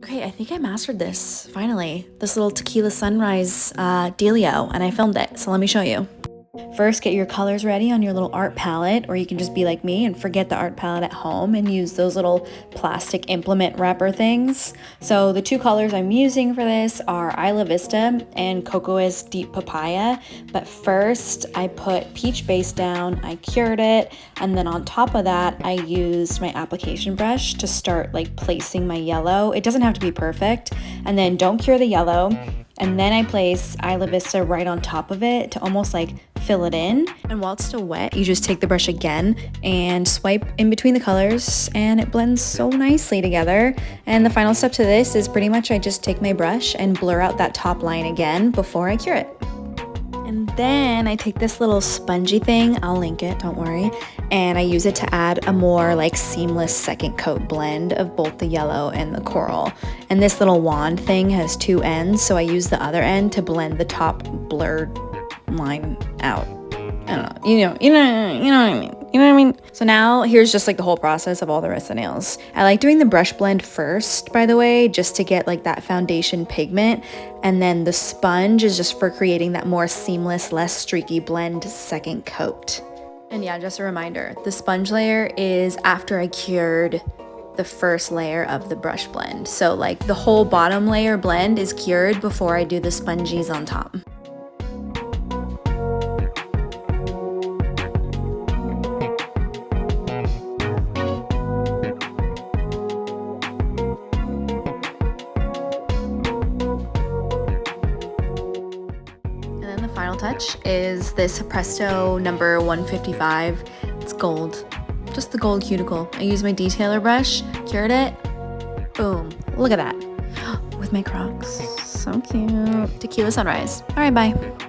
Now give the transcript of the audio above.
Okay, I think I mastered this, finally. This little tequila sunrise dealio, and I filmed it, so let me show you. First, get your colors ready on your little art palette, or you can just be like me and forget the art palette at home and use those little plastic implement wrapper things. So the two colors I'm using for this are Isla Vista and Cocoa's Deep Papaya. But first, I put peach base down, I cured it, and then on top of that, I used my application brush to start like placing my yellow. It doesn't have to be perfect. And then don't cure the yellow. And then I place Isla Vista right on top of it to almost like fill it in. And while it's still wet, you just take the brush again and swipe in between the colors, and it blends so nicely together. And the final step to this is pretty much I just take my brush and blur out that top line again before I cure it. And then I take this little spongy thing, I'll link it, don't worry, and I use it to add a more like seamless second coat blend of both the yellow and the coral. And this little wand thing has two ends, so I use the other end to blend the top blurred line out. I don't know, you know what I mean. You know what I mean? So now here's just like the whole process of all the rest of the nails. I like doing the brush blend first, by the way, just to get like that foundation pigment. And then the sponge is just for creating that more seamless, less streaky blend second coat. And yeah, just a reminder, the sponge layer is after I cured the first layer of the brush blend. So like the whole bottom layer blend is cured before I do the spongies on top. Final touch is this Presto number 155. It's gold, just the gold cuticle. I use my detailer brush, cured it, boom, look at that, with my Crocs, so cute. Tequila sunrise. All right, bye.